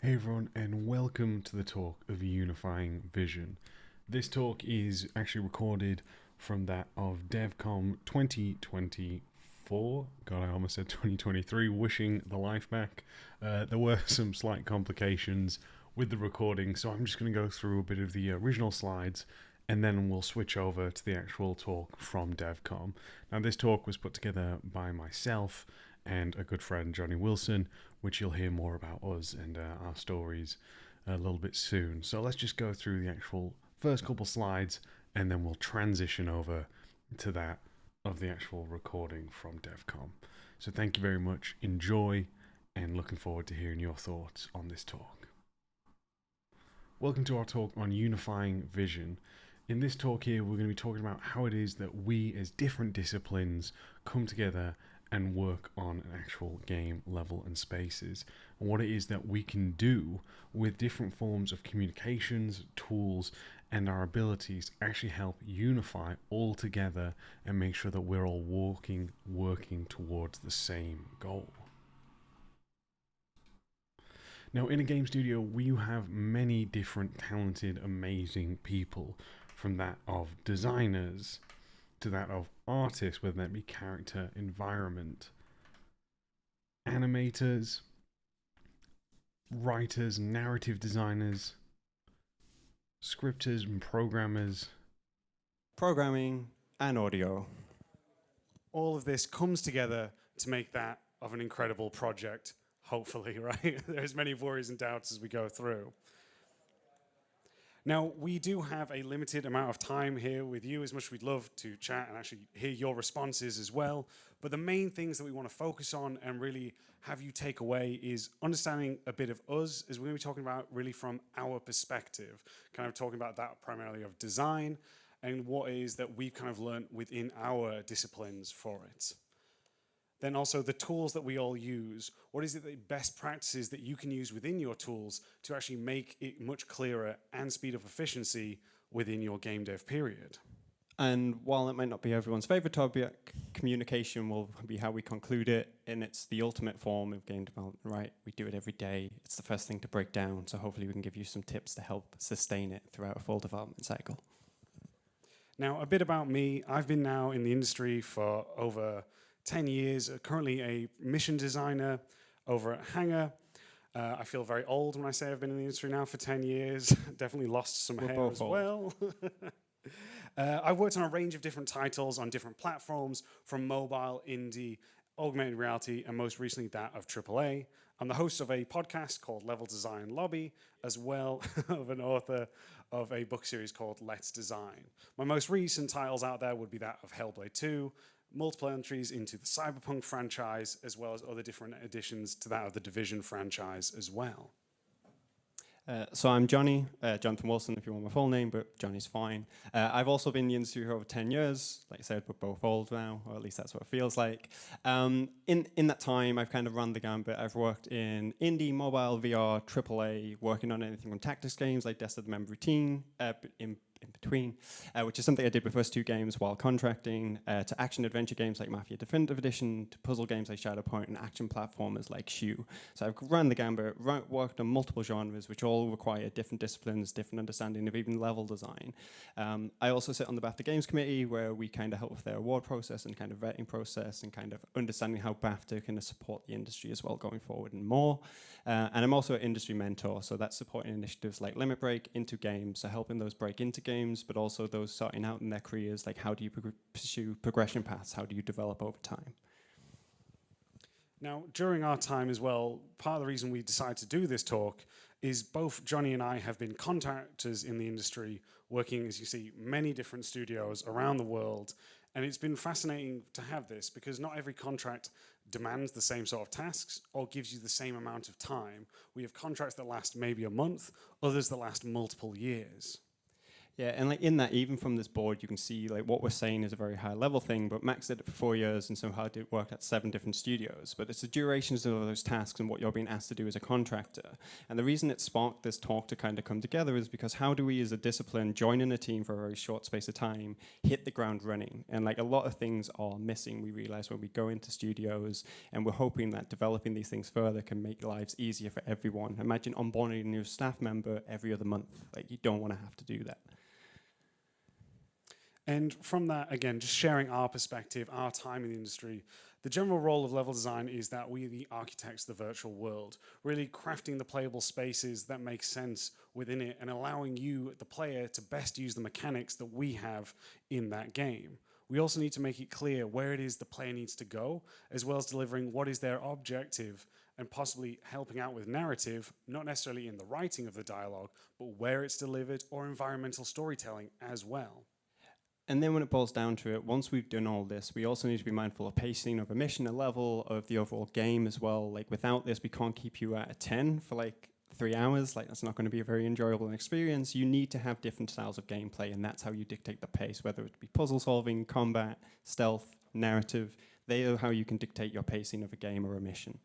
Hey everyone, and welcome to the talk of Unifying Vision. This talk is actually recorded from that of Devcom 2024. God, I almost said 2023, wishing the life back. There were some slight complications with the recording, so I'm just going to go through a bit of the original slides and then we'll switch over to the actual talk from Devcom. Now, this talk was put together by myself and a good friend, Jonny Wilson, which you'll hear more about us and our stories a little bit soon. So let's just go through the actual first couple slides and then we'll transition over to that of the actual recording from Devcom. So thank you very much, enjoy, and looking forward to hearing your thoughts on this talk. Welcome to our talk on unifying vision. In this talk here, we're going to be talking about how it is that we as different disciplines come together and work on an actual game level and spaces, and what it is that we can do with different forms of communications, tools, and our abilities actually help unify all together and make sure that we're all working towards the same goal. Now, in a game studio, we have many different talented, amazing people, from that of designers to that of artists, whether that be character, environment, animators, writers, narrative designers, scripters and programmers, programming and audio. All of this comes together to make that of an incredible project, hopefully, right? There's many worries and doubts as we go through. Now, we do have a limited amount of time here with you, as much as we'd love to chat and actually hear your responses as well. But the main things that we want to focus on and really have you take away is understanding a bit of us, as we're going to be talking about really from our perspective, kind of talking about that primarily of design and what it is that we've kind of learned within our disciplines for it. Then also the tools that we all use. What is it the best practices that you can use within your tools to actually make it much clearer and speed up efficiency within your game dev period? And while it might not be everyone's favorite topic, communication will be how we conclude it, and it's the ultimate form of game development, right? We do it every day. It's the first thing to break down, so hopefully we can give you some tips to help sustain it throughout a full development cycle. Now, a bit about me. I've been now in the industry for over 10 years, currently a mission designer over at Hangar. I feel very old when I say I've been in the industry now for 10 years. Definitely lost some hair as well. I've worked on a range of different titles on different platforms, from mobile, indie, augmented reality, and most recently that of AAA. I'm the host of a podcast called Level Design Lobby, as well of an author of a book series called Let's Design. My most recent titles out there would be that of Hellblade 2, multiple entries into the Cyberpunk franchise, as well as other different additions to that of the Division franchise as well. So I'm Jonny, Jonathan Wilson if you want my full name, but Jonny's fine. I've also been in the industry for over 10 years. Like I said, we're both old now, or at least that's what it feels like. In that time, I've kind of run the gambit. I've worked in indie, mobile, VR, AAA, working on anything from tactics games like Death of the Member Routine, in between, which is something I did with first two games while contracting, to action-adventure games like Mafia Definitive Edition, to puzzle games like Shadowpoint, and action platformers like Shu. So I've run the gambit, worked on multiple genres, which all require different disciplines, different understanding of even level design. I also sit on the BAFTA Games Committee, where we kind of help with their award process and kind of vetting process and kind of understanding how BAFTA can support the industry as well going forward and more. And I'm also an industry mentor, so that's supporting initiatives like Limit Break into games, so helping those break into games, but also those starting out in their careers, like how do you pursue progression paths, how do you develop over time? Now, during our time as well, part of the reason we decided to do this talk is both Jonny and I have been contractors in the industry, working, as you see, many different studios around the world. And it's been fascinating to have this because not every contract demands the same sort of tasks or gives you the same amount of time. We have contracts that last maybe a month, others that last multiple years. Yeah, and like in that, even from this board, you can see like what we're saying is a very high level thing, but Max did it for 4 years and somehow did work at 7 different studios. But it's the durations of those tasks and what you're being asked to do as a contractor. And the reason it sparked this talk to kind of come together is because how do we as a discipline join in a team for a very short space of time, hit the ground running? And like a lot of things are missing, we realize when we go into studios, and we're hoping that developing these things further can make lives easier for everyone. Imagine onboarding a new staff member every other month. Like you don't want to have to do that. And from that, again, just sharing our perspective, our time in the industry, the general role of level design is that we are the architects of the virtual world, really crafting the playable spaces that make sense within it and allowing you, the player, to best use the mechanics that we have in that game. We also need to make it clear where it is the player needs to go, as well as delivering what is their objective and possibly helping out with narrative, not necessarily in the writing of the dialogue, but where it's delivered or environmental storytelling as well. And then when it boils down to it, once we've done all this, we also need to be mindful of pacing, of a mission, a level, of the overall game as well. Like without this, we can't keep you at a 10 for like 3 hours. Like that's not going to be a very enjoyable experience. You need to have different styles of gameplay, and that's how you dictate the pace, whether it be puzzle solving, combat, stealth, narrative. They are how you can dictate your pacing of a game or a mission.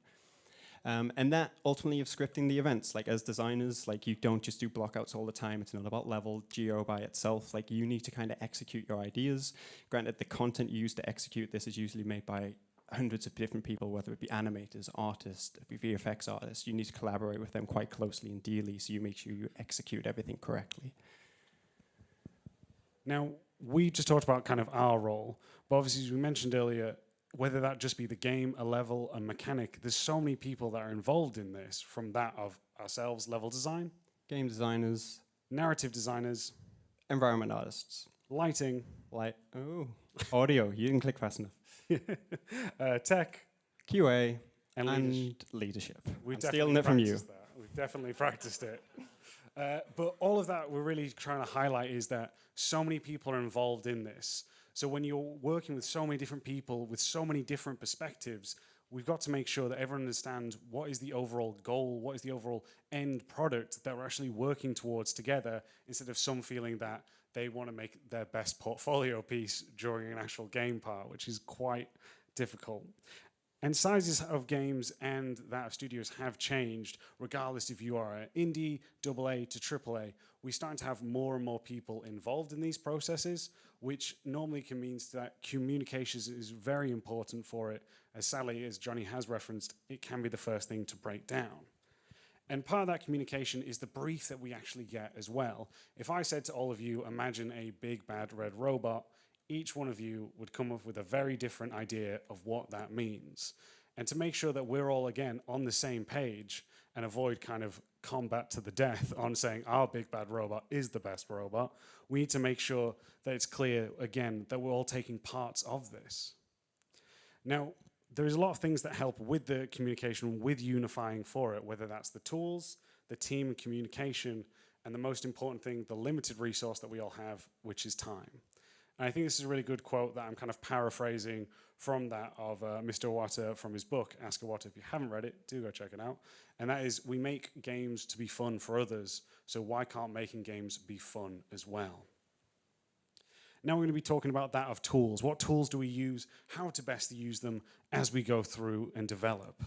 And that ultimately of scripting the events, like as designers, like you don't just do blockouts all the time. It's not about level, geo by itself. Like you need to kind of execute your ideas. Granted, the content you use to execute this is usually made by hundreds of different people, whether it be animators, artists, VFX artists. You need to collaborate with them quite closely and dearly so you make sure you execute everything correctly. Now, we just talked about kind of our role, but obviously, as we mentioned earlier, whether that just be the game, a level, a mechanic, there's so many people that are involved in this, from that of ourselves, level design, Game designers, narrative designers, environment artists, lighting, audio, you didn't click fast enough, tech, QA, and leadership. We've I'm stealing it from you. We've definitely practiced it. But all of that we're really trying to highlight is that so many people are involved in this. So when you're working with so many different people with so many different perspectives, we've got to make sure that everyone understands what is the overall goal, what is the overall end product that we're actually working towards together, instead of some feeling that they want to make their best portfolio piece during an actual game part, which is quite difficult. And sizes of games and that of studios have changed, regardless if you are an indie, AA to AAA. We're starting to have more and more people involved in these processes, which normally can mean that communications is very important for it. As sadly, as Jonny has referenced, it can be the first thing to break down. And part of that communication is the brief that we actually get as well. If I said to all of you, imagine a big bad red robot, each one of you would come up with a very different idea of what that means. And to make sure that we're all, again, on the same page and avoid kind of combat to the death on saying our big bad robot is the best robot, we need to make sure that it's clear, again, that we're all taking parts of this. Now, there's a lot of things that help with the communication, with unifying for it, whether that's the tools, the team and communication, and the most important thing, the limited resource that we all have, which is time. And I think this is a really good quote that I'm kind of paraphrasing from that of Mr. Iwata from his book, Ask Iwata. If you haven't read it, do go check it out. And that is, we make games to be fun for others, so why can't making games be fun as well? Now we're going to be talking about that of tools. What tools do we use? How to best use them as we go through and develop.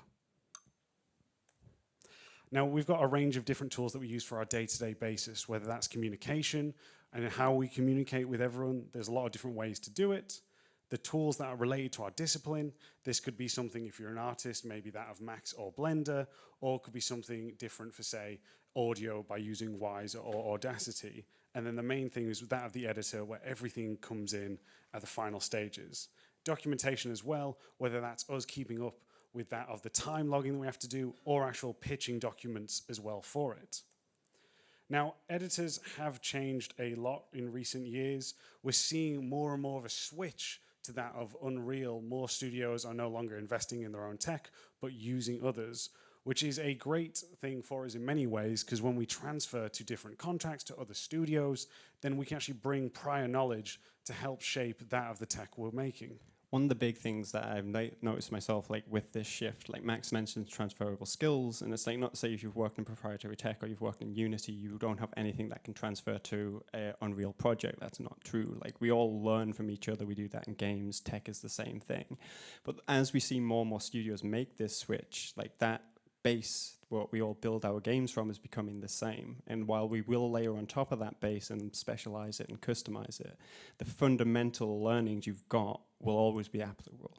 Now we've got a range of different tools that we use for our day-to-day basis, whether that's communication and how we communicate with everyone. There's a lot of different ways to do it. The tools that are related to our discipline, this could be something, if you're an artist, maybe that of Max or Blender, or it could be something different for, say, audio by using Wise or Audacity. And then the main thing is that of the editor, where everything comes in at the final stages. Documentation as well, whether that's us keeping up with that of the time logging that we have to do, or actual pitching documents as well for it. Now, editors have changed a lot in recent years. We're seeing more and more of a switch to that of Unreal. More studios are no longer investing in their own tech, but using others, which is a great thing for us in many ways, because when we transfer to different contracts to other studios, then we can actually bring prior knowledge to help shape that of the tech we're making. one of the big things that I've noticed myself, like with this shift, like Max mentioned transferable skills, and it's like not to say if you've worked in proprietary tech or you've worked in Unity, you don't have anything that can transfer to an Unreal project. That's not true. Like we all learn from each other. We do that in games. Tech is the same thing. But as we see more and more studios make this switch, like that base, what we all build our games from, is becoming the same. And while we will layer on top of that base and specialize it and customize it, the fundamental learnings you've got will always be applicable.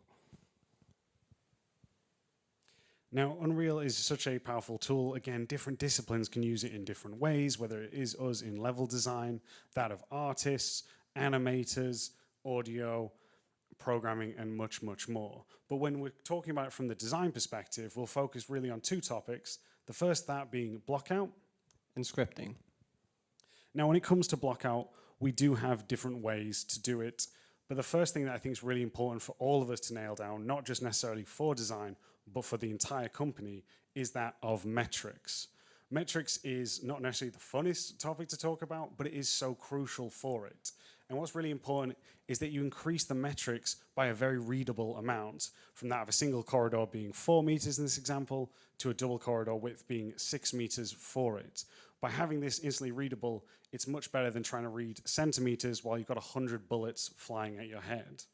Now, Unreal is such a powerful tool. Again, different disciplines can use it in different ways, whether it is us in level design, that of artists, animators, audio, programming, and much, much more. But when we're talking about it from the design perspective, we'll focus really on two topics. The first, that being blockout. And scripting. Now, when it comes to blockout, we do have different ways to do it. But the first thing that I think is really important for all of us to nail down, not just necessarily for design, but for the entire company, is that of metrics. Metrics is not necessarily the funnest topic to talk about, but it is so crucial for it. And what's really important is that you increase the metrics by a very readable amount, from that of a single corridor being 4 meters in this example, to a double corridor width being 6 meters for it. By having this instantly readable, it's much better than trying to read centimeters while you've got 100 bullets flying at your head.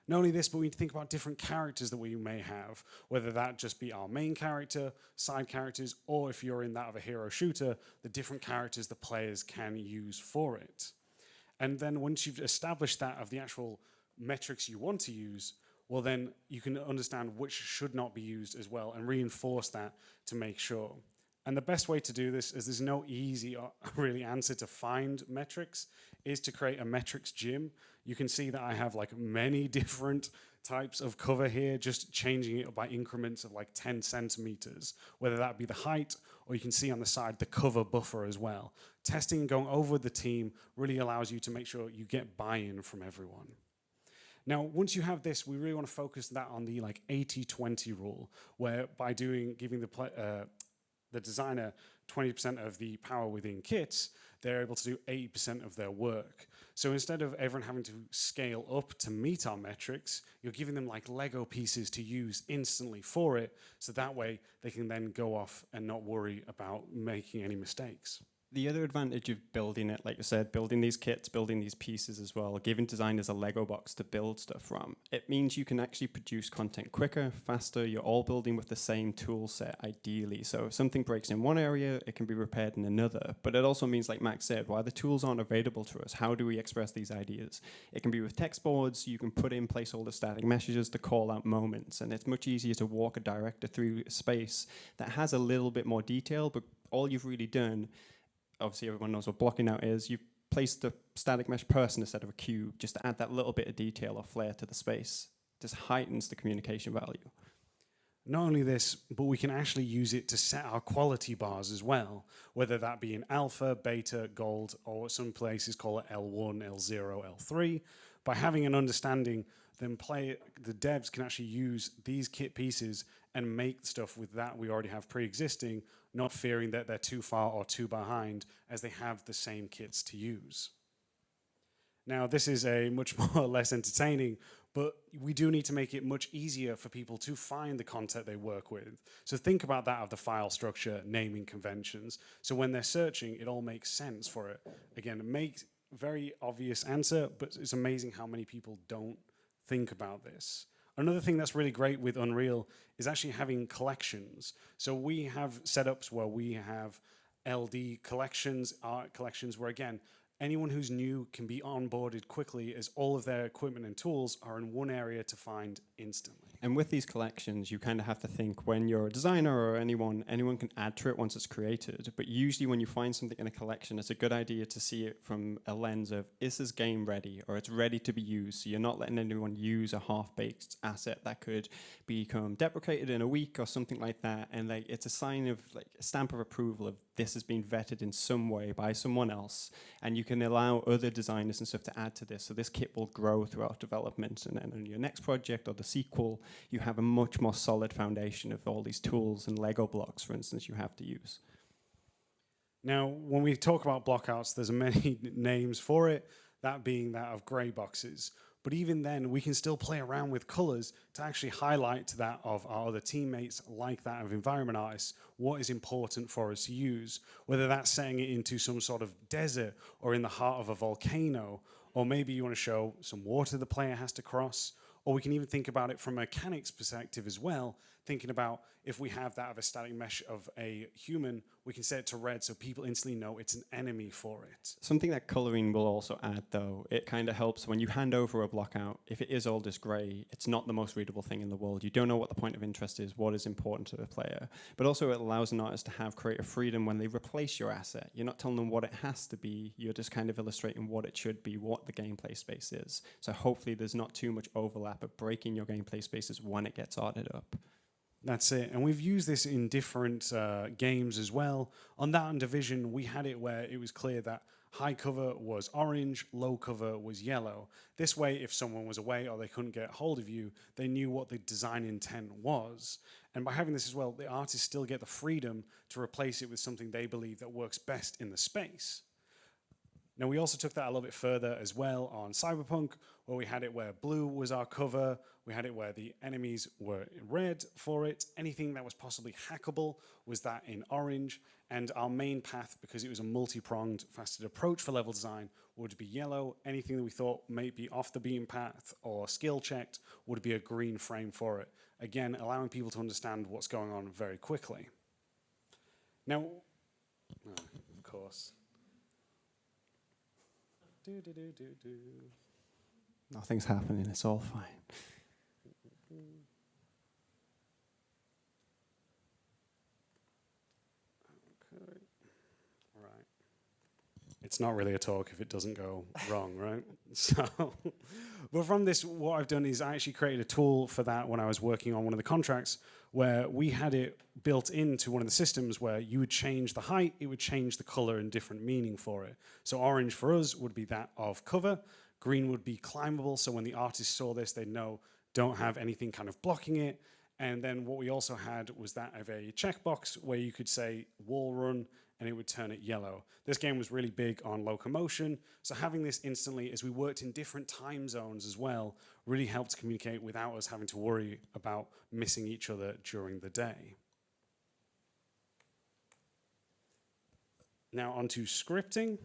Not only this, but we need to think about different characters that we may have, whether that just be our main character, side characters, or if you're in that of a hero shooter, the different characters the players can use for it. And then once you've established that of the actual metrics you want to use, well then you can understand which should not be used as well and reinforce that to make sure. And the best way to do this, is there's no easy really answer to find metrics, is to create a metrics gym. You can see that I have like many different types of cover here, just changing it by increments of like 10 centimeters, whether that be the height, or you can see on the side the cover buffer as well. Testing and going over with the team really allows you to make sure you get buy-in from everyone. Now, once you have this, we really want to focus that on the like 80-20 rule, where by giving the designer 20% of the power within kits, they're able to do 80% of their work. So instead of everyone having to scale up to meet our metrics, you're giving them like Lego pieces to use instantly for it, so that way they can then go off and not worry about making any mistakes. The other advantage of building it, like you said, building these kits, building these pieces as well, giving designers a Lego box to build stuff from, it means you can actually produce content quicker, faster. You're all building with the same tool set, ideally. So if something breaks in one area, it can be repaired in another. But it also means, like Max said, while the tools aren't available to us, how do we express these ideas? It can be with text boards. You can put in placeholder static messages to call out moments. And it's much easier to walk a director through a space that has a little bit more detail, but all you've really done, obviously everyone knows what blocking out is, you've placed a static mesh person instead of a cube just to add that little bit of detail or flair to the space. Just heightens the communication value. Not only this, but we can actually use it to set our quality bars as well, whether that be in alpha, beta, gold, or some places call it L1, L0, L3. By having an understanding, then the devs can actually use these kit pieces and make stuff with that we already have pre-existing, not fearing that they're too far or too behind, as they have the same kits to use. Now, this is a much more less entertaining, but we do need to make it much easier for people to find the content they work with. So think about that of the file structure, naming conventions. So when they're searching, it all makes sense for it. Again, it makes very obvious answer, but it's amazing how many people don't think about this. Another thing that's really great with Unreal is actually having collections. So we have setups where we have LD collections, art collections, where again, anyone who's new can be onboarded quickly, as all of their equipment and tools are in one area to find instantly. And with these collections, you kind of have to think, when you're a designer or anyone can add to it once it's created. But usually when you find something in a collection, it's a good idea to see it from a lens of, is this game ready, or it's ready to be used? So you're not letting anyone use a half-baked asset that could become deprecated in a week or something like that. And like, it's a sign of, like, a stamp of approval of this has been vetted in some way by someone else. And you can allow other designers and stuff to add to this. So this kit will grow throughout development. And then on your next project or the sequel, you have a much more solid foundation of all these tools and Lego blocks, for instance, you have to use. Now, when we talk about blockouts, there's many names for it, that being that of grey boxes. But even then, we can still play around with colors to actually highlight to that of our other teammates, like that of environment artists, what is important for us to use, whether that's setting it into some sort of desert or in the heart of a volcano, or maybe you want to show some water the player has to cross, or we can even think about it from a mechanics perspective as well, thinking about if we have that of a static mesh of a human, we can set it to red so people instantly know it's an enemy for it. Something that coloring will also add, though, it kind of helps when you hand over a block out. If it is all just grey, it's not the most readable thing in the world. You don't know what the point of interest is, what is important to the player. But also it allows an artist to have creative freedom when they replace your asset. You're not telling them what it has to be, you're just kind of illustrating what it should be, what the gameplay space is. So hopefully there's not too much overlap of breaking your gameplay spaces when it gets arted up. That's it. And we've used this in different games as well. On that Division, we had it where it was clear that high cover was orange, low cover was yellow. This way, if someone was away or they couldn't get hold of you, they knew what the design intent was. And by having this as well, the artists still get the freedom to replace it with something they believe that works best in the space. Now, we also took that a little bit further as well on Cyberpunk, where we had it where blue was our cover, we had it where the enemies were red for it, anything that was possibly hackable was that in orange, and our main path, because it was a multi-pronged faceted approach for level design, would be yellow. Anything that we thought may be off the beaten path or skill checked would be a green frame for it. Again, allowing people to understand what's going on very quickly. Now, of course. Nothing's happening, it's all fine. Okay. Right. It's not really a talk if it doesn't go wrong, right? So, but from this, what I've done is I actually created a tool for that when I was working on one of the contracts, where we had it built into one of the systems where you would change the height, it would change the color and different meaning for it. So orange for us would be that of cover, green would be climbable, so when the artist saw this, they'd know don't have anything kind of blocking it. And then what we also had was that of a checkbox where you could say wall run and it would turn it yellow. This game was really big on locomotion, so having this instantly as we worked in different time zones as well really helped communicate without us having to worry about missing each other during the day. Now onto scripting.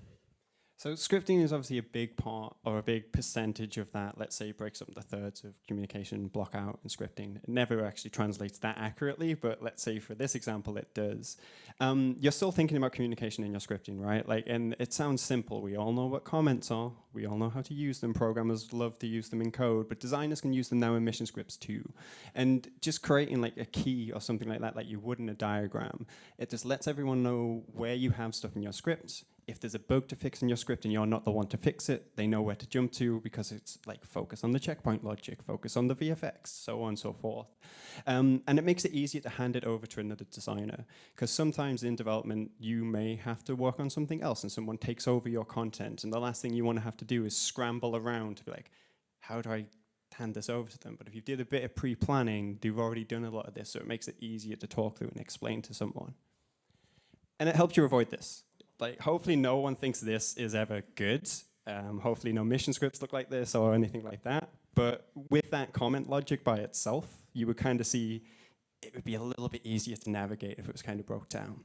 So scripting is obviously a big part or a big percentage of that. Let's say it breaks up the thirds of communication, block out, and scripting. It never actually translates that accurately, but let's say for this example, it does. You're still thinking about communication in your scripting, right? Like, and it sounds simple. We all know what comments are. We all know how to use them. Programmers love to use them in code, but designers can use them now in mission scripts too. And just creating like a key or something like you would in a diagram, it just lets everyone know where you have stuff in your script. If there's a bug to fix in your script and you're not the one to fix it, they know where to jump to because it's like focus on the checkpoint logic, focus on the VFX, so on and so forth. And it makes it easier to hand it over to another designer because sometimes in development you may have to work on something else and someone takes over your content and the last thing you want to have to do is scramble around to be like, how do I hand this over to them? But if you did a bit of pre-planning, you've already done a lot of this, so it makes it easier to talk through and explain to someone. And it helps you avoid this. Like, hopefully no one thinks this is ever good. Hopefully no mission scripts look like this or anything like that. But with that comment logic by itself, you would kind of see it would be a little bit easier to navigate if it was kind of broke down.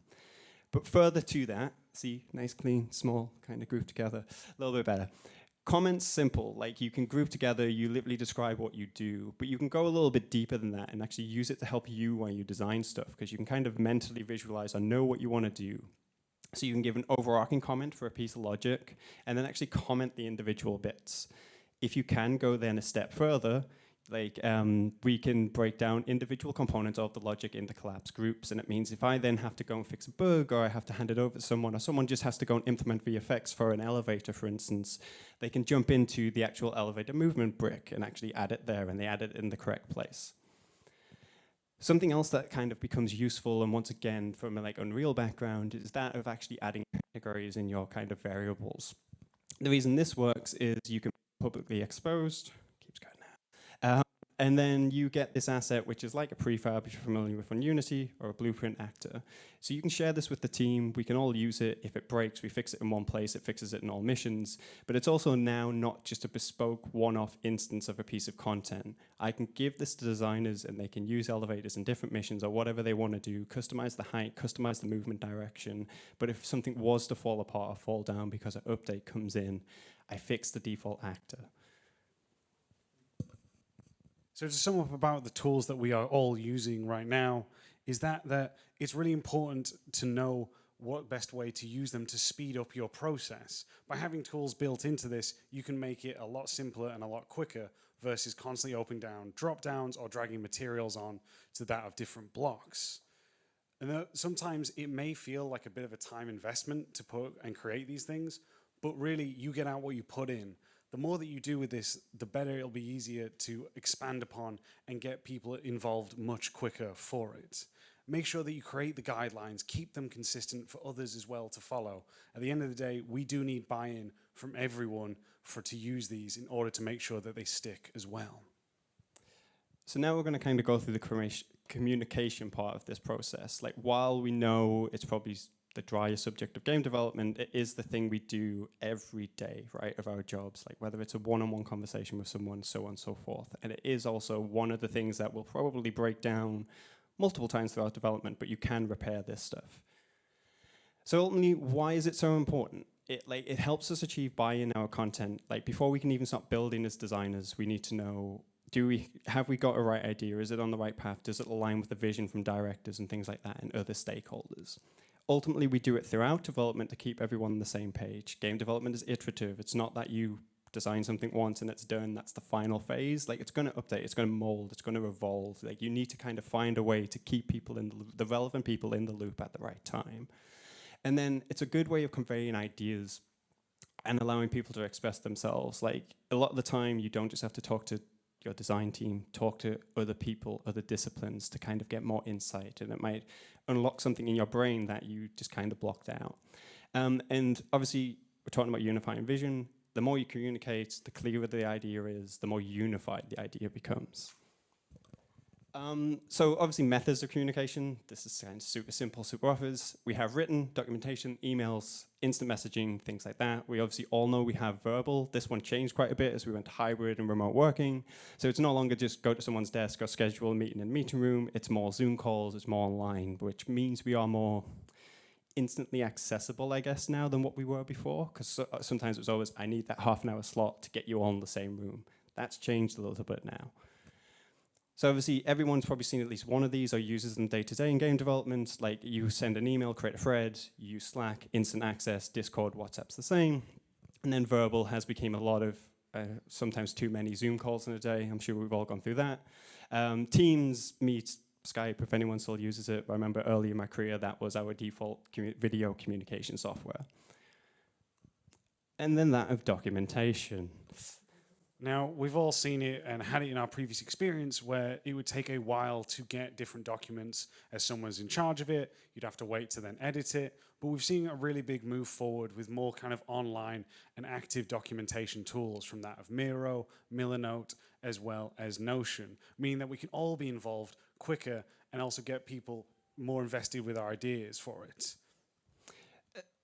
But further to that, see, nice, clean, small, kind of grouped together, a little bit better. Comments, simple, like you can group together, you literally describe what you do, but you can go a little bit deeper than that and actually use it to help you while you design stuff, because you can kind of mentally visualize or know what you want to do. So you can give an overarching comment for a piece of logic and then actually comment the individual bits. If you can go then a step further, like we can break down individual components of the logic into collapse groups. And it means if I then have to go and fix a bug or I have to hand it over to someone or someone just has to go and implement VFX for an elevator, for instance, they can jump into the actual elevator movement brick and actually add it there and they add it in the correct place. Something else that kind of becomes useful, and once again, from a like Unreal background, is that of actually adding categories in your kind of variables. The reason this works is you can be publicly exposed, keeps going now, And then you get this asset, which is like a prefab, if you're familiar with on Unity, or a blueprint actor. So you can share this with the team. We can all use it. If it breaks, we fix it in one place. It fixes it in all missions. But it's also now not just a bespoke one-off instance of a piece of content. I can give this to designers, and they can use elevators in different missions or whatever they want to do, customize the height, customize the movement direction. But if something was to fall apart or fall down because an update comes in, I fix the default actor. So to sum up about the tools that we are all using right now, is that it's really important to know what best way to use them to speed up your process. By having tools built into this, you can make it a lot simpler and a lot quicker versus constantly opening down drop-downs or dragging materials on to that of different blocks. And sometimes it may feel like a bit of a time investment to put and create these things, but really you get out what you put in. The more that you do with this, the better it'll be easier to expand upon and get people involved much quicker for it. Make sure that you create the guidelines, keep them consistent for others as well to follow. At the end of the day, we do need buy-in from everyone to use these in order to make sure that they stick as well. So now we're going to kind of go through the communication part of this process. Like, while we know it's probably the drier subject of game development, it is the thing we do every day, right, of our jobs, like whether it's a one-on-one conversation with someone, so on and so forth. And it is also one of the things that will probably break down multiple times throughout development, but you can repair this stuff. So ultimately, why is it so important? It helps us achieve buy-in in our content. Like, before we can even start building as designers, we need to know, have we got a right idea? Is it on the right path? Does it align with the vision from directors and things like that and other stakeholders? Ultimately, we do it throughout development to keep everyone on the same page. Game development is iterative. It's not that you design something once and it's done, that's the final phase. Like, it's going to update, it's going to mold, it's going to evolve. Like, you need to kind of find a way to keep people in the relevant people in the loop at the right time. And then it's a good way of conveying ideas and allowing people to express themselves. Like, a lot of the time, you don't just have to talk to your design team, talk to other people, other disciplines to kind of get more insight, and it might unlock something in your brain that you just kind of blocked out. And obviously, we're talking about unifying vision. The more you communicate, the clearer the idea is, the more unified the idea becomes. So obviously, methods of communication. This is kind of super simple, super obvious. We have written, documentation, emails, instant messaging, things like that. We obviously all know we have verbal. This one changed quite a bit as we went to hybrid and remote working. So it's no longer just go to someone's desk or schedule a meeting in a meeting room. It's more Zoom calls, it's more online, which means we are more instantly accessible, I guess, now than what we were before. Because sometimes it was always, I need that half-an-hour slot to get you all in the same room. That's changed a little bit now. So obviously, everyone's probably seen at least one of these or uses them day-to-day in game development. Like, you send an email, create a thread, you use Slack, instant access, Discord, WhatsApp's the same. And then verbal has become a lot of, sometimes too many Zoom calls in a day. I'm sure we've all gone through that. Teams, Meet, Skype, if anyone still uses it. I remember early in my career, that was our default video communication software. And then that of documentation. Now, we've all seen it and had it in our previous experience where it would take a while to get different documents as someone's in charge of it. You'd have to wait to then edit it. But we've seen a really big move forward with more kind of online and active documentation tools, from that of Miro, Millernote, as well as Notion, meaning that we can all be involved quicker and also get people more invested with our ideas for it.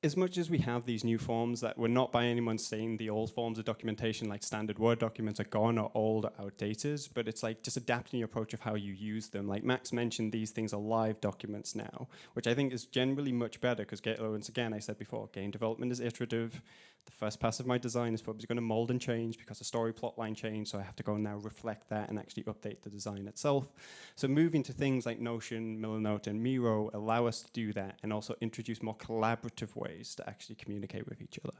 As much as we have these new forms that we're not by anyone saying the old forms of documentation, like standard Word documents, are gone or old or outdated, but it's like just adapting your approach of how you use them. Like Max mentioned, these things are live documents now, which I think is generally much better because, once again, I said before, game development is iterative. The first pass of my design is probably going to mold and change because the story plot line changed, so I have to go now reflect that and actually update the design itself. So moving to things like Notion, Millernote, and Miro allow us to do that and also introduce more collaborative ways to actually communicate with each other.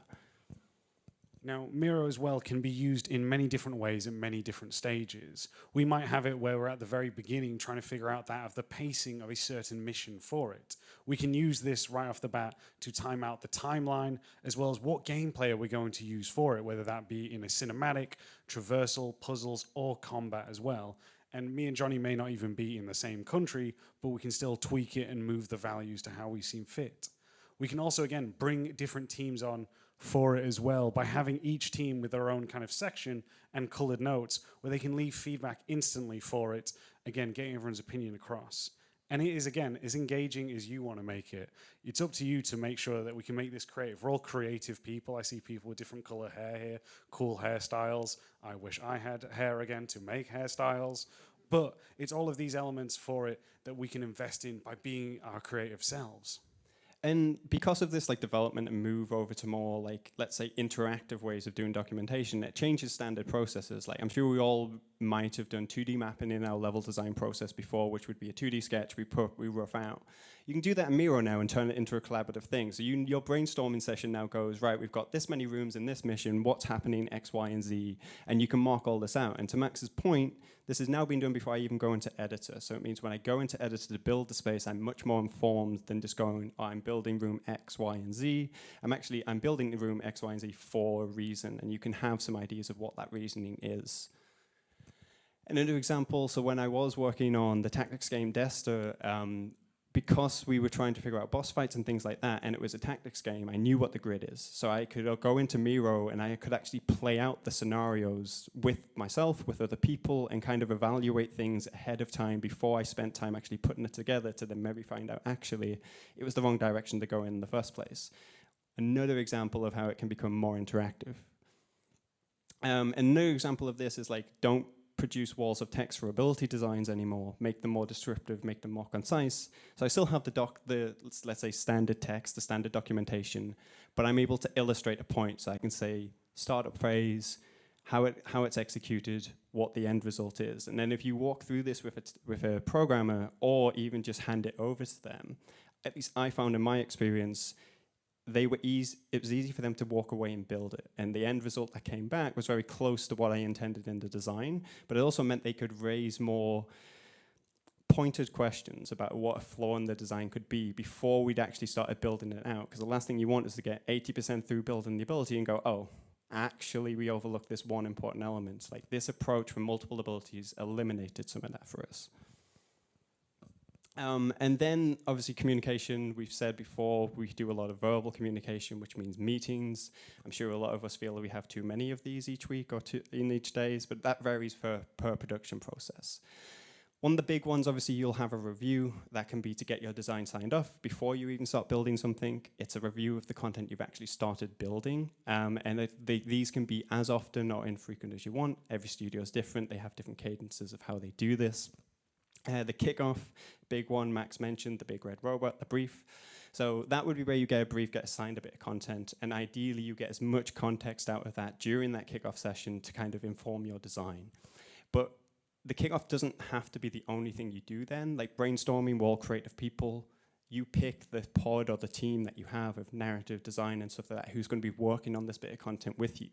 Now, Miro as well can be used in many different ways at many different stages. We might have it where we're at the very beginning trying to figure out that of the pacing of a certain mission for it. We can use this right off the bat to time out the timeline, as well as what gameplay are we going to use for it, whether that be in a cinematic, traversal, puzzles, or combat as well. And me and Jonny may not even be in the same country, but we can still tweak it and move the values to how we seem fit. We can also, again, bring different teams on for it as well by having each team with their own kind of section and colored notes where they can leave feedback instantly for it, again, getting everyone's opinion across. And it is, again, as engaging as you want to make it. It's up to you to make sure that we can make this creative. We're all creative people. I see people with different color hair here, cool hairstyles. I wish I had hair again to make hairstyles. But it's all of these elements for it that we can invest in by being our creative selves. And because of this like development and move over to more like, let's say, interactive ways of doing documentation, it changes standard processes. Like I'm sure we all might have done 2D mapping in our level design process before, which would be a 2D sketch we rough out. You can do that in Miro now and turn it into a collaborative thing. So your brainstorming session now goes, right, we've got this many rooms in this mission, what's happening X, Y, and Z, and you can mark all this out. And to Max's point, this has now been done before I even go into editor. So it means when I go into editor to build the space, I'm much more informed than just going, oh, I'm building room X, Y, and Z. I'm building the room X, Y, and Z for a reason, and you can have some ideas of what that reasoning is. Another example, so when I was working on the tactics game Dester, because we were trying to figure out boss fights and things like that, and it was a tactics game, I knew what the grid is. So I could go into Miro and I could actually play out the scenarios with myself, with other people, and kind of evaluate things ahead of time before I spent time actually putting it together to then maybe find out actually it was the wrong direction to go in the first place. Another example of how it can become more interactive. Another example of this is like, don't produce walls of text for ability designs anymore, make them more descriptive, make them more concise. So I still have let's say standard text, the standard documentation, but I'm able to illustrate a point. So I can say startup phase, how it's executed, what the end result is. And then if you walk through this with a programmer or even just hand it over to them, at least I found in my experience, it was easy for them to walk away and build it. And the end result that came back was very close to what I intended in the design, but it also meant they could raise more pointed questions about what a flaw in the design could be before we'd actually started building it out. Because the last thing you want is to get 80% through building the ability and go, oh, actually we overlooked this one important element. Like this approach for multiple abilities eliminated some of that for us. And then, obviously, communication, we've said before, we do a lot of verbal communication, which means meetings. I'm sure a lot of us feel that we have too many of these each week or in each days, but that varies per production process. One of the big ones, obviously, you'll have a review. That can be to get your design signed off before you even start building something. It's a review of the content you've actually started building. And these can be as often or infrequent as you want. Every studio is different. They have different cadences of how they do this. The kickoff, big one, Max mentioned, the big red robot, the brief. So that would be where you get a brief, get assigned a bit of content, and ideally you get as much context out of that during that kickoff session to kind of inform your design. But the kickoff doesn't have to be the only thing you do then. Like brainstorming, we're all creative people. You pick the pod or the team that you have of narrative design and stuff like that, who's going to be working on this bit of content with you,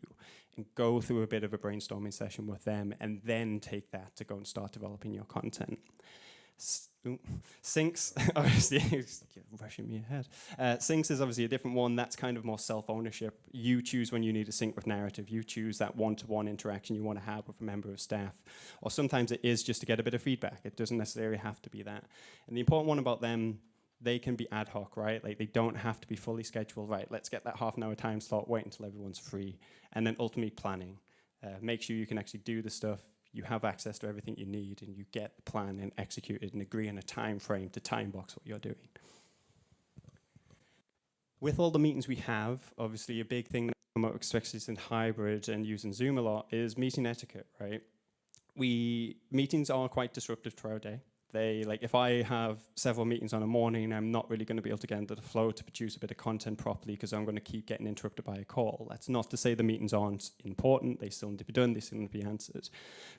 and go through a bit of a brainstorming session with them, and then take that to go and start developing your content. Syncs, obviously, rushing me ahead. Syncs is obviously a different one. That's kind of more self-ownership. You choose when you need to sync with narrative. You choose that one-to-one interaction you want to have with a member of staff. Or sometimes it is just to get a bit of feedback. It doesn't necessarily have to be that. And the important one about them, they can be ad hoc, right? Like they don't have to be fully scheduled, right? Let's get that half-an-hour time slot, wait until everyone's free. And then ultimately planning. Make sure you can actually do the stuff. You have access to everything you need, and you get the plan and execute it and agree on a time frame to time box what you're doing. With all the meetings we have, obviously a big thing, especially in hybrid and using Zoom a lot, is meeting etiquette, right? Meetings are quite disruptive to our day. If I have several meetings on a morning, I'm not really going to be able to get into the flow to produce a bit of content properly because I'm going to keep getting interrupted by a call. That's not to say the meetings aren't important. They still need to be done. They still need to be answered.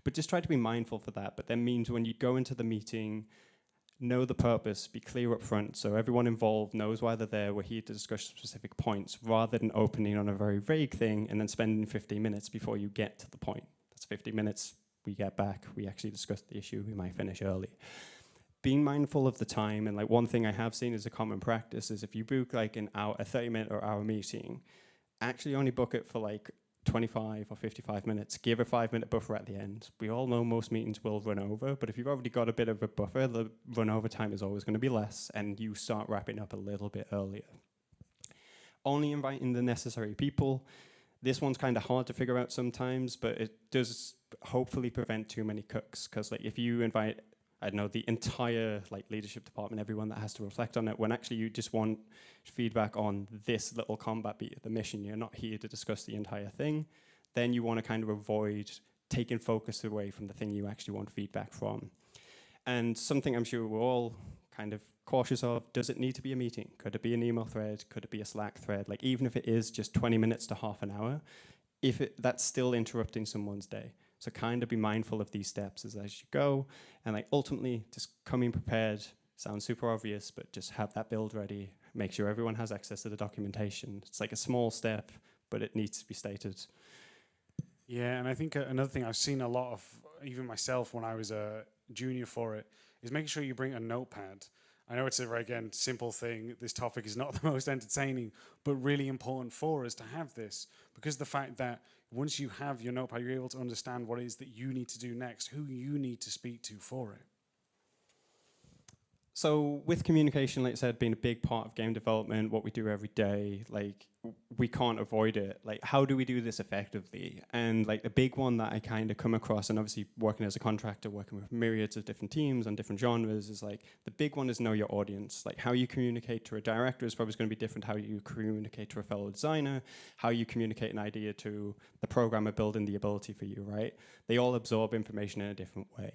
But just try to be mindful for that. But that means when you go into the meeting, know the purpose, be clear up front so everyone involved knows why they're there. We're here to discuss specific points rather than opening on a very vague thing and then spending 15 minutes before you get to the point. That's 50 minutes. We get back, we actually discuss the issue, we might finish early. Being mindful of the time, and like one thing I have seen as a common practice is if you book like a 30-minute or hour meeting, actually only book it for like 25 or 55 minutes. Give a 5-minute buffer at the end. We all know most meetings will run over, but if you've already got a bit of a buffer, the run over time is always going to be less, and you start wrapping up a little bit earlier. only inviting the necessary people. This one's kind of hard to figure out sometimes, but it does hopefully prevent too many cooks. Because like if you invite, I don't know, the entire like leadership department, everyone that has to reflect on it, when actually you just want feedback on this little combat beat of the mission, you're not here to discuss the entire thing, then you want to kind of avoid taking focus away from the thing you actually want feedback from. And something I'm sure we're all kind of cautious of, does it need to be a meeting? Could it be an email thread? Could it be a Slack thread? Like even if it is just 20 minutes to half an hour, that's still interrupting someone's day. So kind of be mindful of these steps as you go. And like ultimately just coming prepared, sounds super obvious, but just have that build ready. Make sure everyone has access to the documentation. It's like a small step, but it needs to be stated. Yeah, and I think another thing I've seen a lot of, even myself when I was a junior for it, is making sure you bring a notepad. I know it's a very, again, simple thing. This topic is not the most entertaining, but really important for us to have this, because the fact that once you have your notepad, you're able to understand what it is that you need to do next, who you need to speak to for it. So with communication, like I said, being a big part of game development, what we do every day, like we can't avoid it. Like how do we do this effectively? And like the big one that I kind of come across, and obviously working as a contractor, working with myriads of different teams on different genres, is like the big one is know your audience. Like how you communicate to a director is probably going to be different how you communicate to a fellow designer, how you communicate an idea to the programmer building the ability for you, right? They all absorb information in a different way.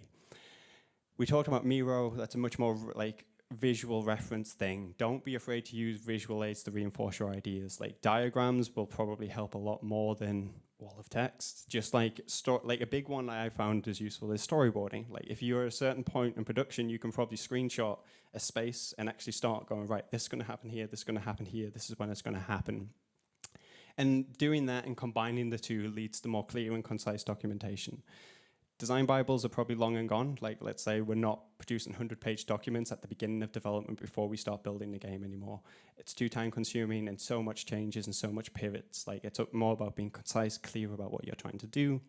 We talked about Miro, that's a much more like visual reference thing. Don't be afraid to use visual aids to reinforce your ideas. Like diagrams will probably help a lot more than wall of text. Just like a big one I found is useful is storyboarding. Like if you're at a certain point in production, you can probably screenshot a space and actually start going, right, this is going to happen here, this is going to happen here, this is when it's going to happen. And doing that and combining the two leads to more clear and concise documentation. Design Bibles are probably long and gone. Like, let's say we're not producing 100-page documents at the beginning of development before we start building the game anymore. It's too time-consuming and so much changes and so much pivots. Like, it's more about being concise, clear about what you're trying to do.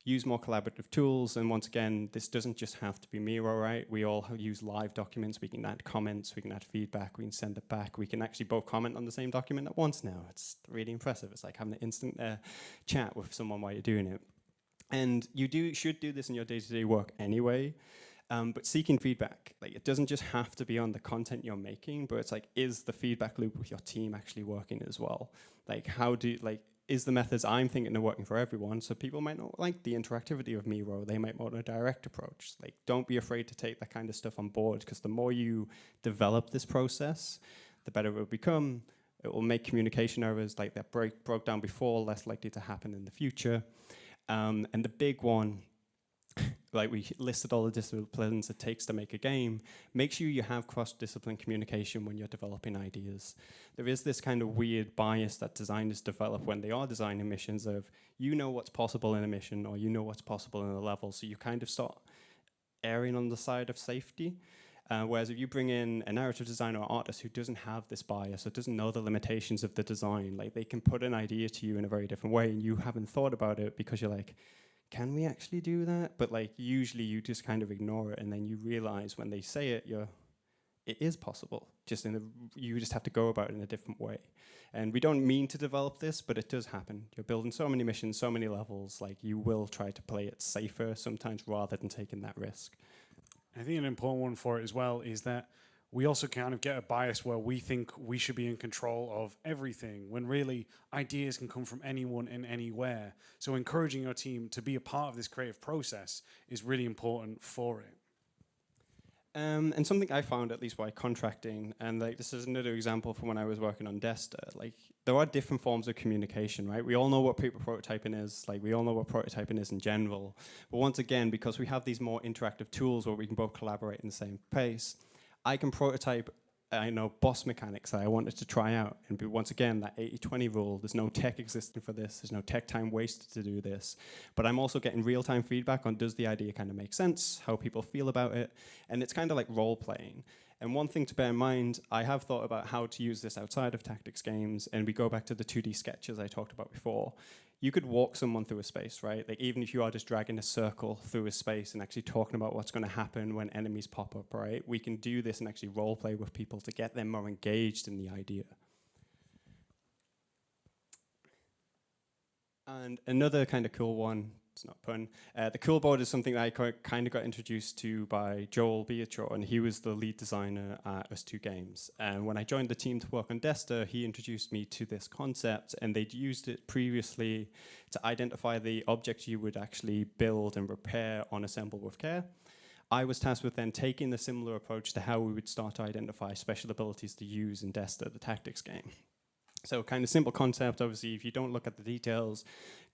Use more collaborative tools. And once again, this doesn't just have to be Miro, right? We all use live documents. We can add comments. We can add feedback. We can send it back. We can actually both comment on the same document at once now. It's really impressive. It's like having an instant chat with someone while you're doing it. And you should do this in your day-to-day work anyway, but seeking feedback. Like it doesn't just have to be on the content you're making, but it's like, is the feedback loop with your team actually working as well? Like is the methods I'm thinking are working for everyone? So people might not like the interactivity of Miro. They might want a direct approach. Like don't be afraid to take that kind of stuff on board, because the more you develop this process, the better it will become. It will make communication errors like that broke down before less likely to happen in the future. And the big one, like we listed all the disciplines it takes to make a game, make sure you have cross-discipline communication when you're developing ideas. There is this kind of weird bias that designers develop when they are designing missions of, you know what's possible in a mission or you know what's possible in a level, so you kind of start erring on the side of safety. Whereas if you bring in a narrative designer or artist who doesn't have this bias or doesn't know the limitations of the design, like they can put an idea to you in a very different way and you haven't thought about it because you're like, can we actually do that? But like usually you just kind of ignore it, and then you realize when they say it, it is possible. You just have to go about it in a different way. And we don't mean to develop this, but it does happen. You're building so many missions, so many levels, like you will try to play it safer sometimes rather than taking that risk. I think an important one for it as well is that we also kind of get a bias where we think we should be in control of everything, when really ideas can come from anyone and anywhere. So encouraging your team to be a part of this creative process is really important for it. And something I found, at least by contracting, and like this is another example from when I was working on Desta, like there are different forms of communication, right? We all know what paper prototyping is, like we all know what prototyping is in general. But once again, because we have these more interactive tools where we can both collaborate in the same pace, I can prototype boss mechanics that I wanted to try out. And once again, that 80-20 rule, there's no tech existing for this, there's no tech time wasted to do this. But I'm also getting real-time feedback on, does the idea kind of make sense, how people feel about it, and it's kind of like role-playing. And one thing to bear in mind, I have thought about how to use this outside of tactics games, and we go back to the 2D sketches I talked about before. You could walk someone through a space, right? Like even if you are just dragging a circle through a space and actually talking about what's going to happen when enemies pop up, right? We can do this and actually role play with people to get them more engaged in the idea. And another kind of cool one, it's not a pun, the cool board is something that I kind of got introduced to by Joel Beatrice, and he was the lead designer at Us2 Games. And when I joined the team to work on Desta, he introduced me to this concept, and they'd used it previously to identify the objects you would actually build and repair on Assemble with Care. I was tasked with then taking the similar approach to how we would start to identify special abilities to use in Desta, the tactics game. So kind of simple concept, obviously, if you don't look at the details,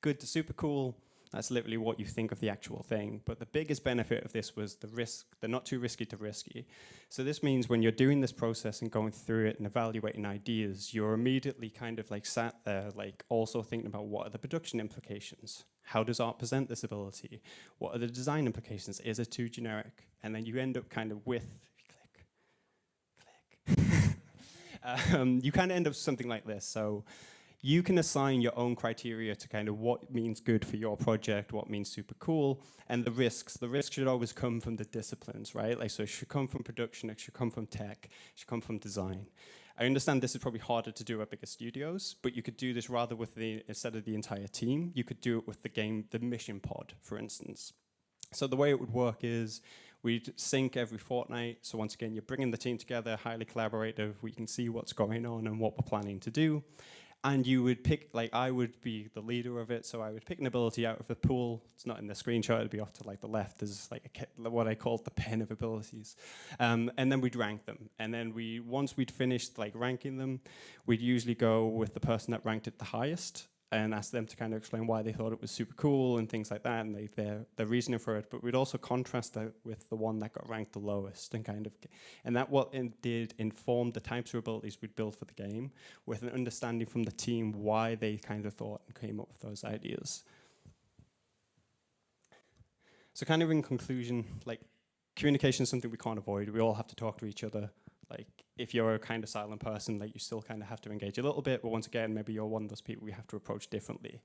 good to super cool, that's literally what you think of the actual thing. But the biggest benefit of this was the risk, the not too risky to risky. So this means when you're doing this process and going through it and evaluating ideas, you're immediately kind of like sat there, like also thinking about what are the production implications? How does art present this ability? What are the design implications? Is it too generic? And then you end up kind of with, you kind of end up with something like this. So you can assign your own criteria to kind of what means good for your project, what means super cool, and the risks. The risks should always come from the disciplines, right? Like, so it should come from production, it should come from tech, it should come from design. I understand this is probably harder to do at bigger studios, but you could do this rather with instead of the entire team, you could do it with the mission pod, for instance. So the way it would work is we'd sync every fortnight. So once again, you're bringing the team together, highly collaborative. We can see what's going on and what we're planning to do. And you would pick, like I would be the leader of it, so I would pick an ability out of the pool. It's not in the screenshot, it'd be off to like the left. There's like what I called the pen of abilities. And then we'd rank them. And then once we'd finished like ranking them, we'd usually go with the person that ranked it the highest and ask them to kind of explain why they thought it was super cool and things like that, and their reasoning for it. But we'd also contrast that with the one that got ranked the lowest, and that did inform the types of abilities we'd build for the game, with an understanding from the team why they kind of thought and came up with those ideas. So kind of in conclusion, like communication is something we can't avoid. We all have to talk to each other. Like, if you're a kind of silent person, like you still kind of have to engage a little bit, but once again, maybe you're one of those people we have to approach differently.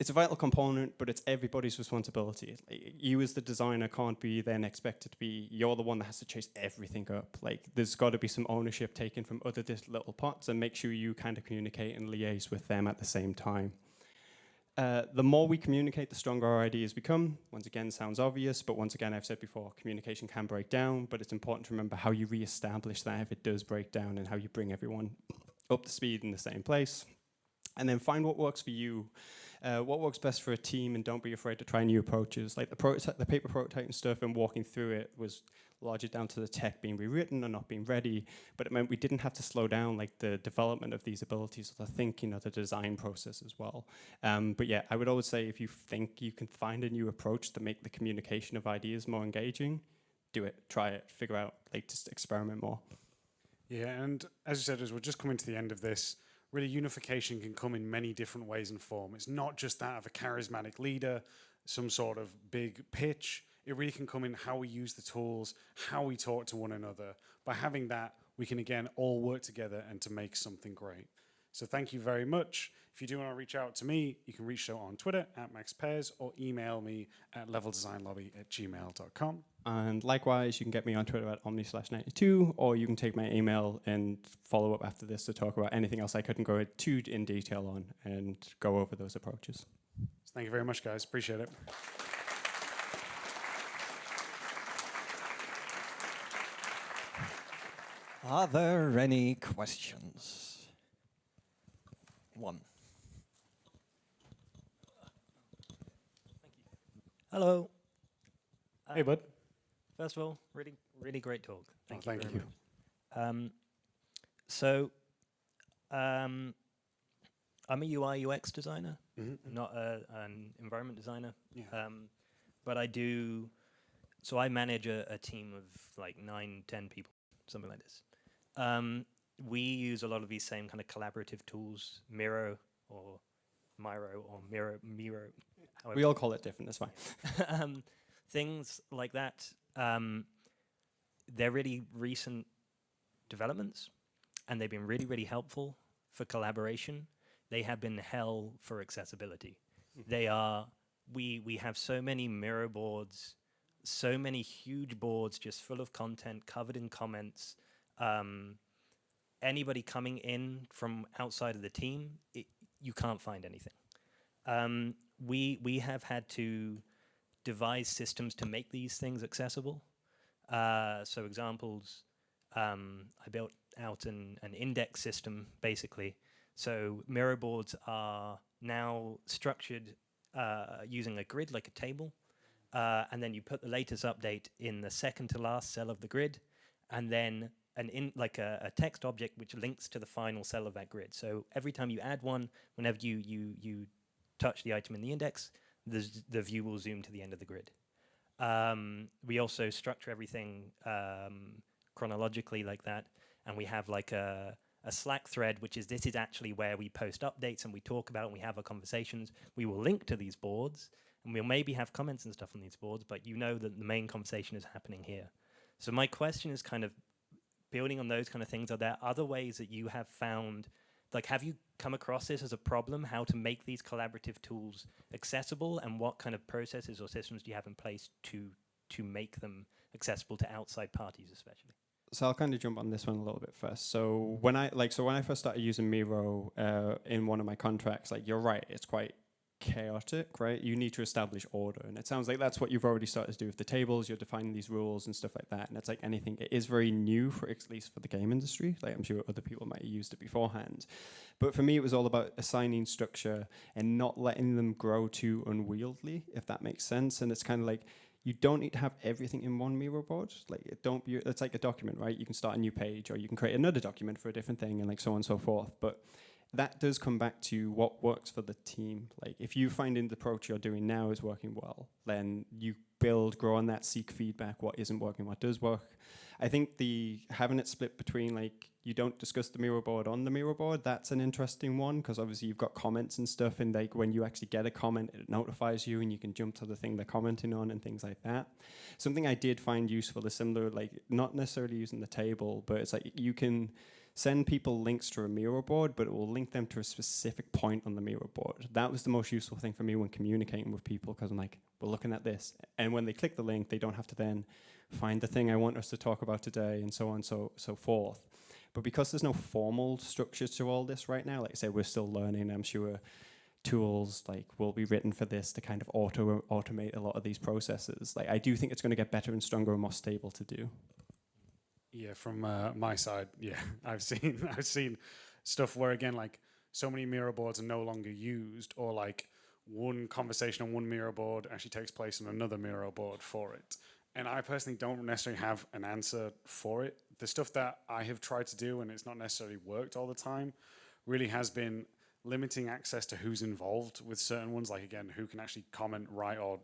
It's a vital component, but it's everybody's responsibility. Like, you as the designer can't be then expected to be, you're the one that has to chase everything up. Like, there's got to be some ownership taken from other little pots, and make sure you kind of communicate and liaise with them at the same time. The more we communicate, the stronger our ideas become. Once again, sounds obvious, but once again, I've said before, communication can break down, but it's important to remember how you re-establish that if it does break down, and how you bring everyone up to speed in the same place. And then find what works for you, what works best for a team, and don't be afraid to try new approaches. Like the paper prototyping stuff and walking through it was largely down to the tech being rewritten or not being ready, but it meant we didn't have to slow down like the development of these abilities or the thinking or the design process as well. But yeah, I would always say if you think you can find a new approach to make the communication of ideas more engaging, do it, try it, figure out, like just experiment more. Yeah, and as you said, as we're just coming to the end of this, really unification can come in many different ways and form. It's not just that of a charismatic leader, some sort of big pitch. It really can come in how we use the tools, how we talk to one another. By having that, we can again all work together and to make something great. So thank you very much. If you do want to reach out to me, you can reach out on Twitter @MaxPez or email me at leveldesignlobby@gmail.com. And likewise, you can get me on Twitter @omni/92, or you can take my email and follow up after this to talk about anything else I couldn't go too in detail on and go over those approaches. So thank you very much, guys. Appreciate it. Are there any questions? One. Hello. Hey, bud. First of all, really great talk. Thank you. Thank very you. much. I'm a UI UX designer, not an environment designer. Yeah. But I do. So I manage a team of like 9-10 people, something like this. We use a lot of these same kind of collaborative tools, Miro or Miro. We all call it different, that's fine. Things like that. They're really recent developments, and they've been really helpful for collaboration. They have been hell for accessibility. They are. We have so many Miro boards, so many huge boards just full of content, covered in comments. Anybody coming in from outside of the team, you can't find anything. We have had to devise systems to make these things accessible. So examples, I built out an index system, basically. So mirror boards are now structured using a grid, like a table. And then you put the latest update in the second to last cell of the grid, and then a text object which links to the final cell of that grid. So every time you add one, whenever you touch the item in the index, the view will zoom to the end of the grid. We also structure everything chronologically like that, and we have like a Slack thread, this is actually where we post updates and we talk about and we have our conversations. We will link to these boards, and we'll maybe have comments and stuff on these boards, but you know that the main conversation is happening here. So my question is kind of building on those kind of things. Are there other ways that you have found, like, have you come across this as a problem, how to make these collaborative tools accessible, and what kind of processes or systems do you have in place to make them accessible to outside parties especially? So I'll kind of jump on this one a little bit first. So when I first started using Miro in one of my contracts, like, you're right, it's quite chaotic, right? You need to establish order, and it sounds like that's what you've already started to do with the tables. You're defining these rules and stuff like that, and it's like anything, it is very new for at least for the game industry. Like, I'm sure other people might have used it beforehand, but for me it was all about assigning structure and not letting them grow too unwieldy, if that makes sense. And it's kind of like, you don't need to have everything in one Miro board. Like, it's like a document, right? You can start a new page, or you can create another document for a different thing, and like so on and so forth. But that does come back to what works for the team. Like, if you find in the approach you're doing now is working well, then you grow on that, seek feedback, what isn't working, what does work. I think having it split between, like, you don't discuss the Miro board on the Miro board, that's an interesting one, because obviously you've got comments and stuff, and like when you actually get a comment, it notifies you and you can jump to the thing they're commenting on and things like that. Something I did find useful is similar, like, not necessarily using the table, but it's like you can send people links to a Miro board, but it will link them to a specific point on the Miro board. That was the most useful thing for me when communicating with people, because I'm like, we're looking at this. And when they click the link, they don't have to then find the thing I want us to talk about today, and so on, so forth. But because there's no formal structure to all this right now, like I say, we're still learning. I'm sure tools like will be written for this to kind of automate a lot of these processes. Like, I do think it's going to get better and stronger and more stable to do. Yeah, from my side, yeah, I've seen stuff where, again, like, so many Miro boards are no longer used, or like one conversation on one Miro board actually takes place on another Miro board for it. And I personally don't necessarily have an answer for it. The stuff that I have tried to do, and it's not necessarily worked all the time, really has been limiting access to who's involved with certain ones. Like, again, who can actually comment, write, or,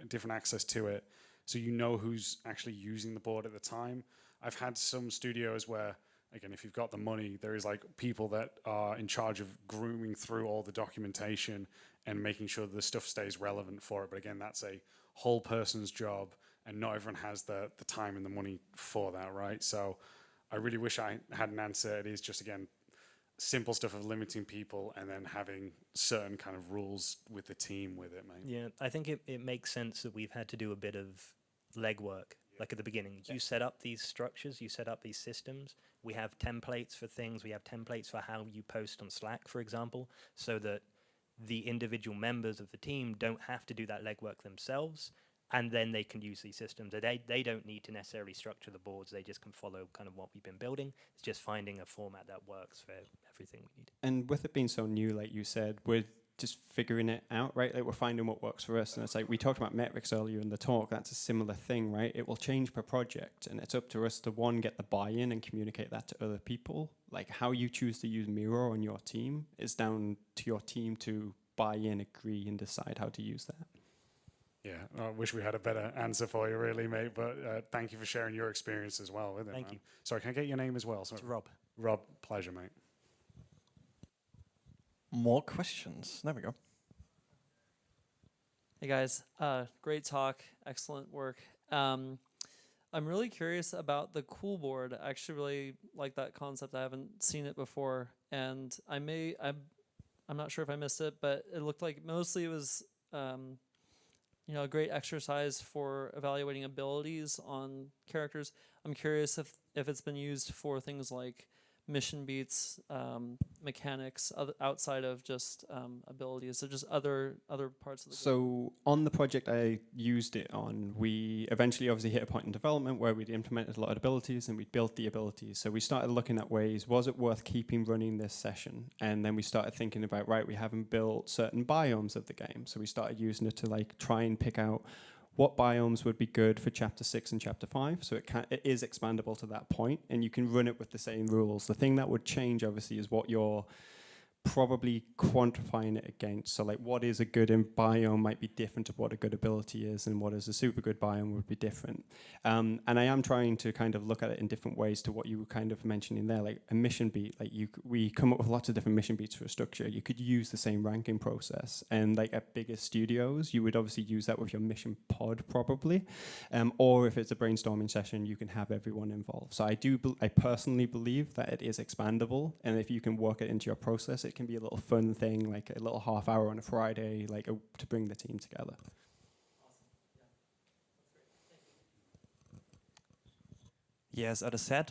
different access to it. So you know who's actually using the board at the time. I've had some studios where, again, if you've got the money, there is like people that are in charge of grooming through all the documentation and making sure that the stuff stays relevant for it. But again, that's a whole person's job, and not everyone has the time and the money for that, right? So I really wish I had an answer. It is just, again, simple stuff of limiting people and then having certain kind of rules with the team with it, mate. Yeah, I think it makes sense that we've had to do a bit of legwork. Like at the beginning, you set up these structures, you set up these systems. We have templates for things. We have templates for how you post on Slack, for example, so that the individual members of the team don't have to do that legwork themselves, and then they can use these systems. They don't need to necessarily structure the boards. They just can follow kind of what we've been building. It's just finding a format that works for everything we need. And with it being so new, like you said, we're just figuring it out, right? Like, we're finding what works for us. And it's like, we talked about metrics earlier in the talk. That's a similar thing, right? It will change per project, and it's up to us to, one, get the buy-in and communicate that to other people. Like, how you choose to use Miro on your team is down to your team to buy in, agree, and decide how to use that. Yeah, I wish we had a better answer for you, really, mate. But thank you for sharing your experience as well with it. Thank you. Sorry, can I get your name as well? It's Rob. Rob, pleasure, mate. More questions. There we go. Hey guys, great talk, excellent work. I'm really curious about the cool board. I actually really like that concept. I haven't seen it before, and I'm not sure if I missed it, but it looked like mostly it was a great exercise for evaluating abilities on characters. I'm curious if it's been used for things like mission beats, mechanics, outside of just abilities? So just other parts of the game. So on the project I used it on, we eventually obviously hit a point in development where we'd implemented a lot of abilities and we'd built the abilities. So we started looking at ways, was it worth keeping running this session? And then we started thinking about, right, we haven't built certain biomes of the game. So we started using it to like try and pick out what biomes would be good for chapter 6 and chapter 5. So it is expandable to that point, and you can run it with the same rules. The thing that would change, obviously, is what you're probably quantifying it against. So like what is a good biome might be different to what a good ability is, and what is a super good biome would be different. And I am trying to kind of look at it in different ways to what you were kind of mentioning there, like a mission beat. Like we come up with lots of different mission beats for a structure. You could use the same ranking process, and like at bigger studios, you would obviously use that with your mission pod probably, or if it's a brainstorming session, you can have everyone involved. So I personally believe that it is expandable, and if you can work it into your process, it can be a little fun thing, like a little half hour on a Friday, like to bring the team together. Yes, as I said,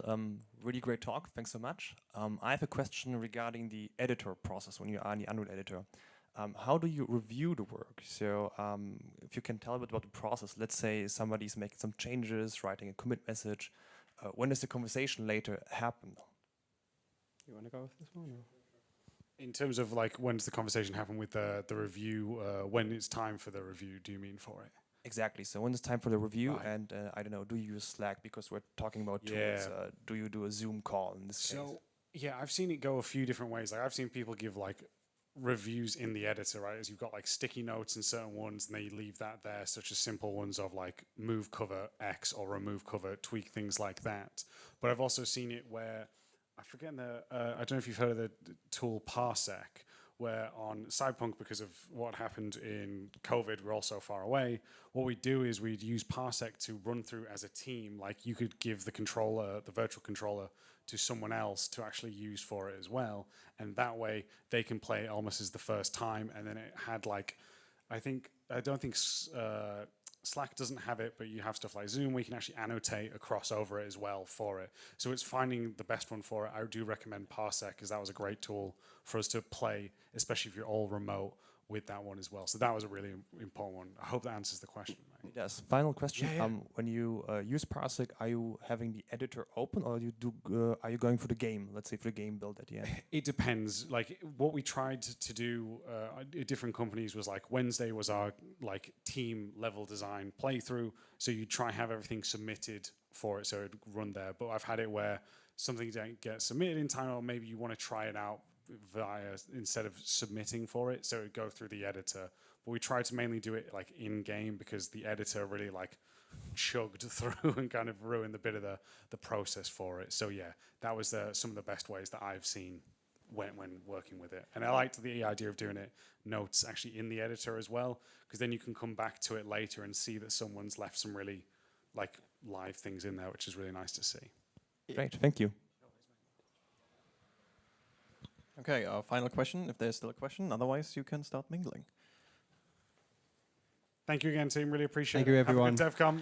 really great talk. Thanks so much. I have a question regarding the editor process when you are in the Unreal editor. How do you review the work? So if you can tell a bit about the process, let's say somebody's making some changes, writing a commit message. When does the conversation later happen? You want to go with this one? Or? In terms of like, when does the conversation happen with the review? When it's time for the review, do you mean for it? Exactly. So when it's time for the review, Right. and I don't know, do you use Slack because we're talking about tools? Yeah. Do you do a Zoom call in this case? So yeah, I've seen it go a few different ways. Like I've seen people give like reviews in the editor, right? As you've got like sticky notes in certain ones, and they leave that there, such as simple ones of like move cover X or remove cover, tweak things like that. But I've also seen it where I forget I don't know if you've heard of the tool Parsec, where on Cyberpunk, because of what happened in COVID, we're all so far away. What we do is we'd use Parsec to run through as a team. Like you could give the controller, the virtual controller, to someone else to actually use for it as well. And that way they can play it almost as the first time. And then it had like, I don't think Slack doesn't have it, but you have stuff like Zoom where you can actually annotate across over it as well for it. So it's finding the best one for it. I do recommend Parsec because that was a great tool for us to play, especially if you're all remote, with that one as well. So that was a really important one. I hope that answers the question. Right? Yes. Final question. Yeah. When you use Parsec, are you having the editor open, or are you going for the game? Let's say for the game build at the end. It depends. Like what we tried to do at different companies was like Wednesday was our like team level design playthrough. So you try have everything submitted for it, so it'd run there. But I've had it where something didn't get submitted in time, or maybe you want to try it out instead of submitting for it, so it would go through the editor. But we tried to mainly do it like in game because the editor really like chugged through and kind of ruined a bit of the process for it. So yeah, that was some of the best ways that I've seen when working with it. And I liked the idea of doing it notes actually in the editor as well, because then you can come back to it later and see that someone's left some really like live things in there, which is really nice to see. Great. Thank you. Okay, our final question, if there's still a question. Otherwise, you can start mingling. Thank you again, team. Really appreciate Thank it. you, Have a good everyone. Devcom.